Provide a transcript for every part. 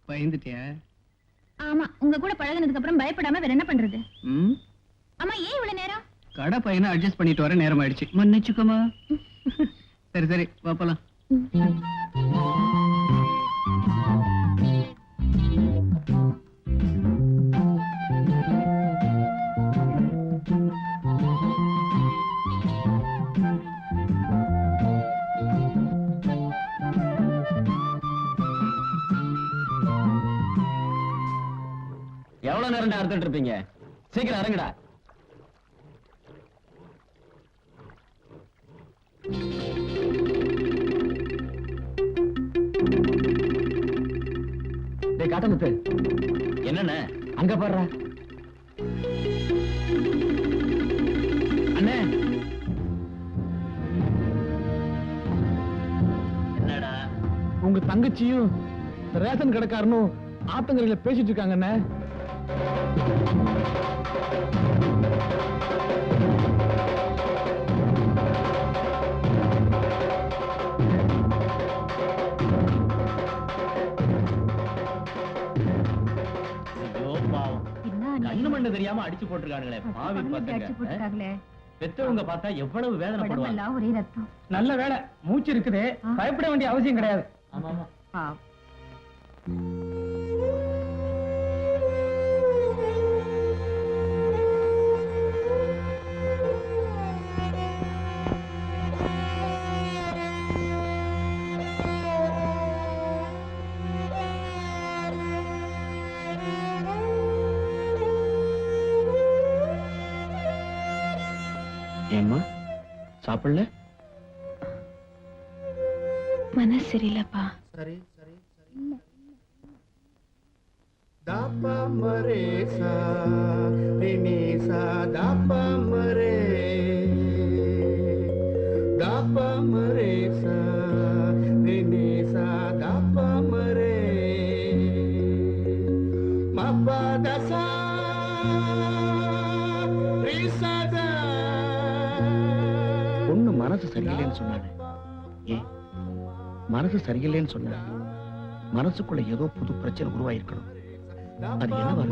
பயந்துட்டியா? ஆமா, உங்க கூட பழகுனதுக்கு அப்புறம் பயப்படாம வேற என்ன பண்றது? ஆமா, ஏன் இவ்வளவு நேரம்? கடை பையனை அட்ஜஸ்ட் பண்ணிட்டு வர நேரம் ஆயிடுச்சு, மன்னிச்சுக்கோமா. சரி சரி, வா போலாம். எவ்வளவு நேரம் அறுத்துட்டு இருப்பீங்க? சீக்கிரம் இறங்குடா. காட்டமுத்து, என்னண்ண அங்க பாடுற? அண்ணே, என்னடா உங்க தங்கச்சியும் ரேஷன் கடைக்காரனும் ஆத்தங்கரையில பேசிட்டு இருக்காங்க அண்ணே. கண்ணு மண்ணு தெரியாம அடிச்சு போட்டுருக்காங்களே பாவி பசங்க. பெத்தவங்க பார்த்தா எவ்வளவு வேதனைப்படுவாங்க. ஒரே ரத்தம். நல்ல வேலை மூச்சு இருக்குது, பயப்பட வேண்டிய அவசியம் கிடையாது. ஆமா ஆமா. ஏம்மா சாப்பிடல? மனசு சரியில்லப்பா. சரி சரி சரி. தாப்பா மரே சா ரே சா தாப்பா மரே சா ரே சா தாப்பா மரே மப்பா தசா ரே சா தா. பொண்ணு மனசு சரியில்லைன்னு சொன்னாங்க. ஏன் மனசு சரியில்லைன்னு சொன்ன மனசுக்குள்ள ஏதோ புது பிரச்சனை உருவாயிருக்கணும். அது என்னவா?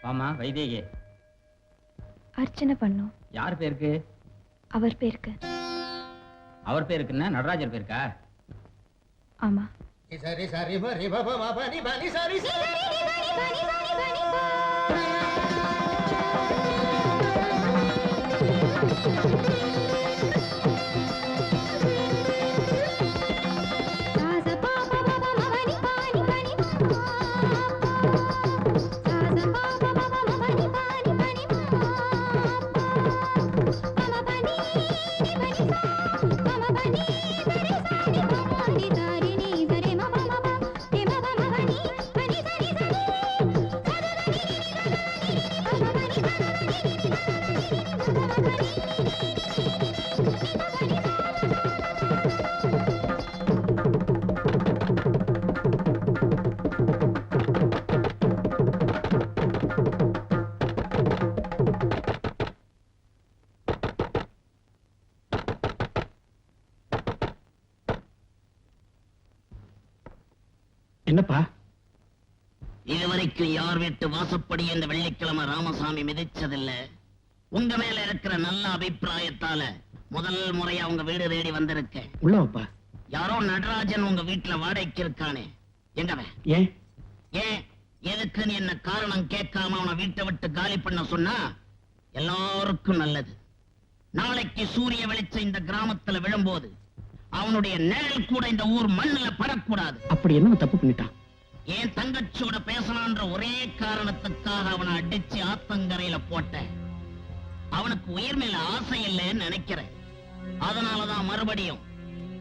ஆமா வைதேகி. அர்ச்சனை பண்ணும். யார் பேருக்கு? அவர் பேருக்கு. அவர் பேருக்குன்னா நடராஜர் பேருக்கா? ஆமா. சரி சரி பரி பப பனி பனி சரி சரி. என்னப்பா? இதுவரைக்கும் யார் வீட்டு வாசப்படி இந்த வெள்ளிக்கிழமை ராமசாமி மிதிச்சதில்ல. உங்க மேல இருக்கிற நல்ல அபிப்பிராயத்தால முதல் முறையா உங்க வீடு தேடி வந்திருக்கேன். உள்ளவப்பா. யாரோ நடராஜன் உங்க வீட்டுல வாடகைக்கு இருக்கானே, எங்கவன்? ஏன் ஏன் எதுக்குன்னு என்ன காரணம் கேட்காம அவனை வீட்டை விட்டு காலி பண்ண சொன்னா எல்லாருக்கும் நல்லது. நாளைக்கு சூரிய வெளிச்சம் இந்த கிராமத்துல விழும்போது அவனுடைய நிழல் கூட இந்த ஊர் மண்ணுல படக்கூடாது. அப்படி என்ன தப்பு பண்ணிட்டான்? என் தங்கச்சியோட பேசலான்ற ஒரே காரணத்துக்காக அவனை அடிச்சு ஆத்தங்கரையில போட்டேன். அவனுக்கு உயிர் மேல ஆசை இல்லைன்னு நினைக்கிறேன். அதனாலதான் மறுபடியும்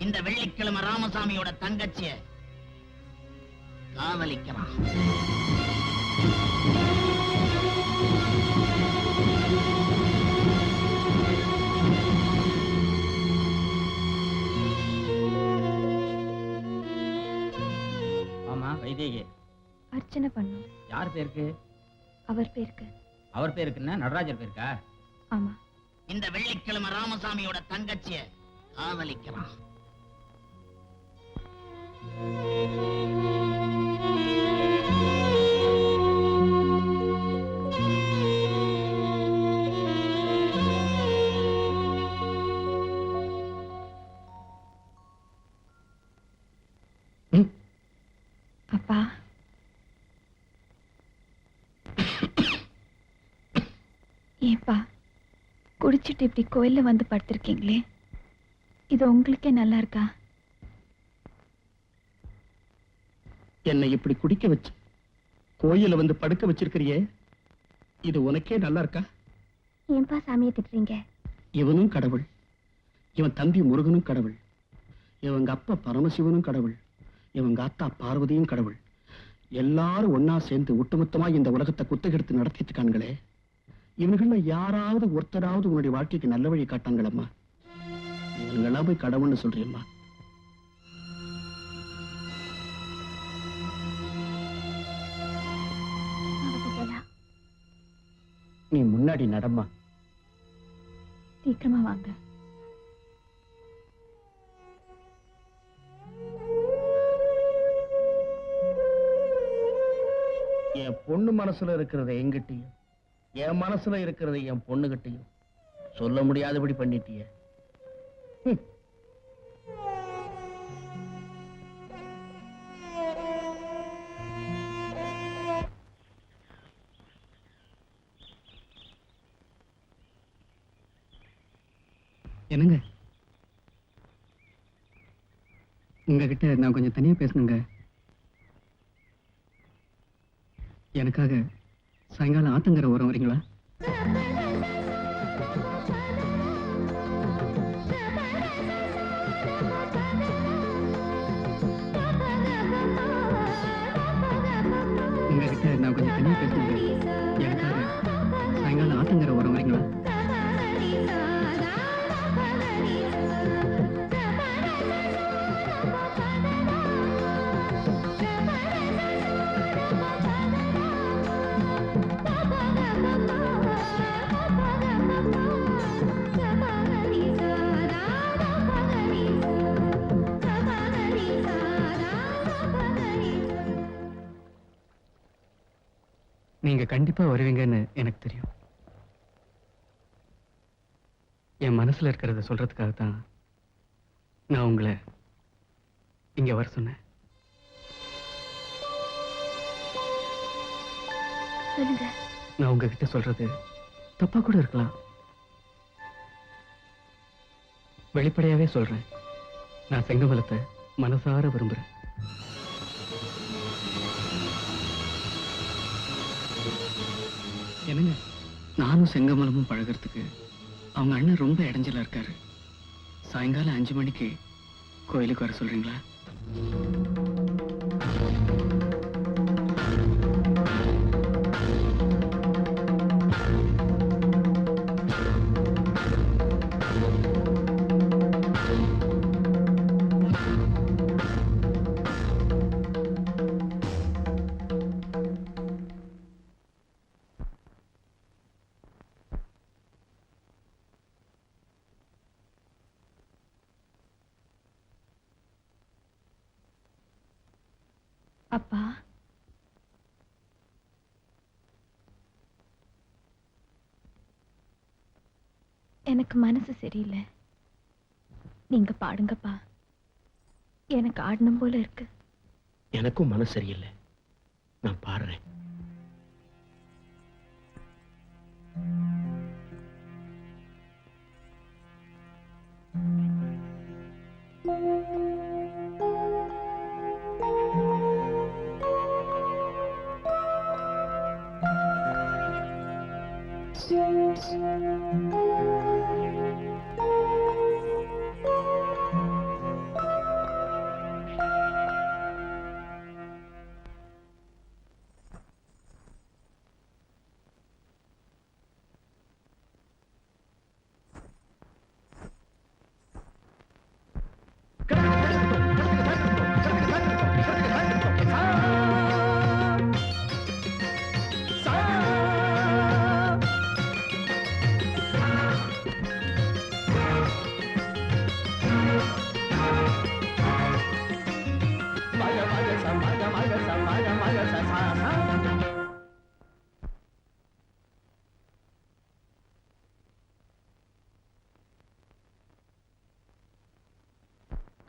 இந்த வெள்ளிக்கிழமை ராமசாமியோட தங்கச்சிய காதலிக்கிறான். ஆமா வைதேகி, அர்ச்சனை பண்ணும். யார் பேருக்கு? அவர் பேருக்கு. அவர் பேருக்குன்னா நடராஜர் பேருக்கா? ஆமா. இந்த வெள்ளிக்கிழமை ராமசாமியோட தங்கச்சிய காதலிக்கிறான். அப்பா, ஏப்பா குடிச்சிட்டு இப்படி கோயில்ல வந்து படுத்திருக்கீங்களே, இது உங்களுக்கே நல்லா இருக்கா? என்னை இப்படி குடிக்க வச்சு கோயில வந்து படுக்க வச்சிருக்கிறியே, இது உனக்கே நல்லா இருக்கா? ஏன்பா சாமியை திட்டுறீங்க? இவனும் கடவுள், இவன் தம்பி முருகனும் கடவுள், இவங்க அப்பா பரமசிவனும் கடவுள், இவங்க அத்தா பார்வதியும் கடவுள். எல்லாரும் ஒன்னா சேர்ந்து ஒட்டுமொத்தமா இந்த உலகத்தை குத்தகெடுத்து நடத்திட்டு இருக்காங்களே, இவங்கள யாராவது ஒருத்தராவது உன்னுடைய வாழ்க்கைக்கு நல்ல வழி காட்டாங்களம்மா? இவங்களெல்லாம் போய் கடவுள்னு சொல்றியம்மா? நீ முன்னாடி நடம்மா. சீக்கிரமா வாங்க. என் பொண்ணு மனசுல இருக்கிறத எங்கிட்டையும், என் மனசுல இருக்கிறத என் பொண்ணுகிட்டையும் சொல்ல முடியாதபடி பண்ணிட்டிய. என்னங்க, உங்ககிட்ட நான் கொஞ்சம் தனியா பேசணுங்க. எனக்காக சாயங்காலம் ஆத்தங்கரை ஓரம் வரீங்களா? உங்ககிட்ட நான் கொஞ்சம் தனியா பேசணுங்க. எனக்காக சாயங்காலம் ஆத்தங்கரை ஓரம் வரீங்களா? நீங்க கண்டிப்பா வருவீங்கன்னு எனக்கு தெரியும். என் மனசுல இருக்கிறத சொல்றதுக்காக தான் நான் உங்களை இங்க வர சொன்னேன். சொல்லுங்க. நான் உங்ககிட்ட சொல்றது தப்பா கூட இருக்கலாம். வெளிப்படையாவே சொல்றேன், நான் செங்கமலத்தை மனசார விரும்புறேன். என்னங்க, நானும் செங்கமலமும் பழகிறதுக்கு அவங்க அண்ணன் ரொம்ப இடைஞ்சலா இருக்காரு. சாயங்காலம் 5 மணிக்கு கோயிலுக்கு வர சொல்றீங்களா? அப்பா, எனக்கு மனசு சரியில்லை. நீங்க பாடுங்கப்பா, எனக்கு ஆடணும் போல இருக்கு. எனக்கும் மனசு சரியில்லை, நான் பாடுறேன்.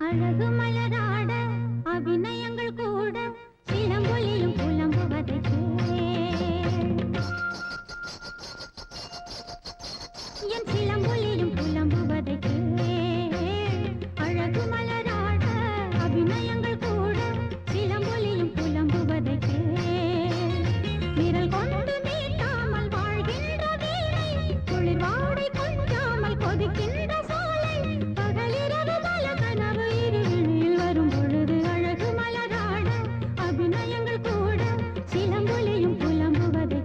அழகு மலராட அபிநயங்கள் கூட சிலம்பொலியும் புலம்புவதை என் சிலம்பொலியும் புலம்புவதை அழகு மலராட அபிநயங்கள் கூட சிலம்பொலியும் புலம்புவதை விரல் கொண்டு நீட்டாமல் வாழ்கின்ற வீணை குளிர் வாடை கொஞ்சாமல் கொதிக்கின்ற சோலை பகலிரவு பல கனவு இருளில் வரும் பொழுது அழகு மலராட அபிநயங்கள் கூட சிலம்பொலியும் புலம்புவதை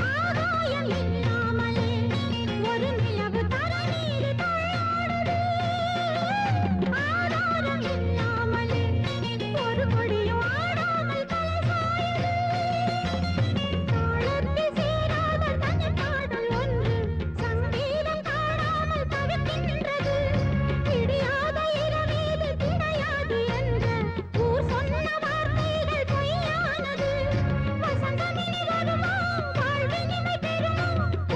ஆகாயம் இல்லாமலே ஒரு நிலவு தரநீர் தள்ளாடுது ஆதாரம் இல்லாமலே ஒரு கொடியும் ஆடாமல் தலைசாயுது தாளத்தில் சேராத தனி பாடல் ஒன்று சங்கீதம் காணாமல் தவிக்கின்றது விடியாத இரவீது கிடையாது என்ற ஊர் சொன்ன வார்த்தைகள் பொய்யானது வசந்தமினி வருமா வாழ்வினிமை பெறுமா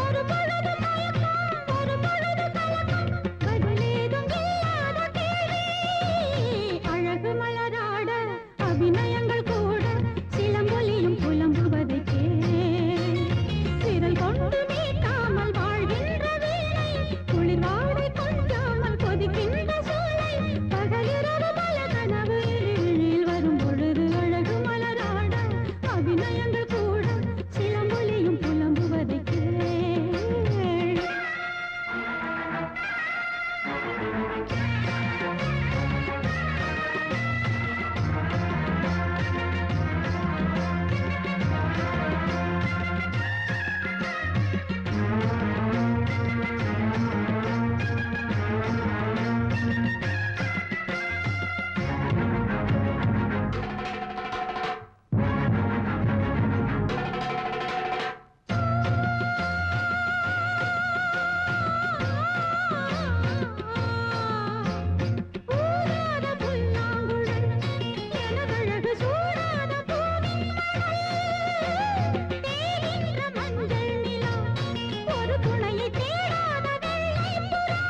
ஒரு பொழுது மயக்கம் ஒரு பொழுது கலக்கம் பதிலேதும் இல்லாத கேள்வி அழகு மலராட அபிநயங்கள் கூட சிலம்பொலியும் புலம்புவதை விரல் கொண்டு நீட்டாமல் வாழ்கின்ற வீணை குளிர் வாடை கொஞ்சாமல் கொதிக்கின்ற சோலை பகலிரவு பல கனவு இருளில் வரும் பொழுது அழகு மலராட அபிநயங்கள் கூட சிலம்பொலியும் புலம்புவதை ஊராத புல்லாங்குழல் எனதழகு சூடாத பூவின் மகள் தேகின்ற மஞ்சள் நிலா ஒரு துணையை தேடாத வெள்ளை புறா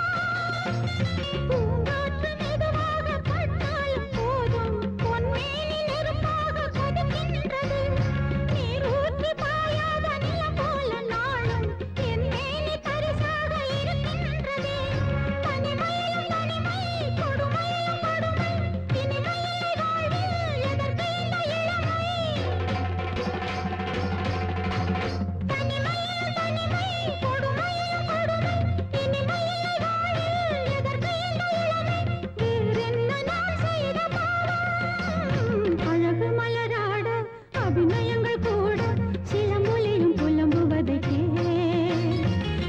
பூங்காற்று மெதுவாக பட்டாலும் போதும் பொன்மேனி நெருப்பாக கொதிக்கின்றது நீர் ஊற்றி பாயாத நிலம் போல நாளும் என் மேனி பரிசாக இருக்கின்றதே தனிமையிலும் தனிமை கொடுமையிலும் கொடுமை இனிமையில்லை வாழ்வில் எதற்கு இந்த இளமை தனிமையிலும் தனிமை கொடுமையிலும் கொடுமை இனிமையில்லை வாழ்வில் எதற்கு இந்த இளமை வேறென்ன நான் செய்த பாவம் அழகு மலராட அபிநயங்கள் கூட சிலம்பொலியும் புலம்புவதை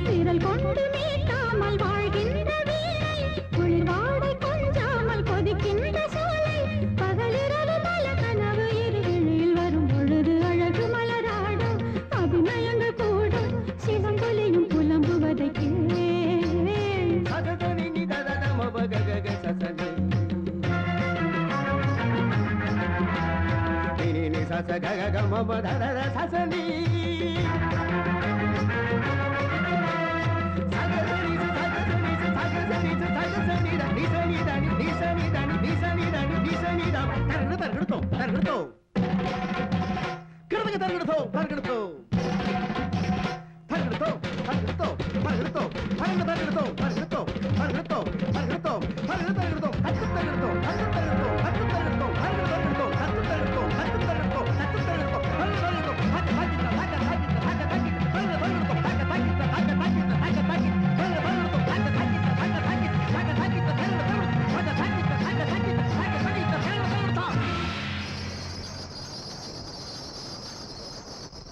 விரல் கொண்டு நீட்டாமல் வாழ்கின்ற வீணை குளிர் வாடை கொஞ்சாமல் கொதிக்கின்ற சோலை பகலிரவு பல கனவு இருளில் வரும் பொழுது அழகு மலராட அபிநயங்கள் கூட சிலம்பொலியும் புலம்புவதை சகதனி நிதத மபகக சசனி நினி சச கக மப தத சசனி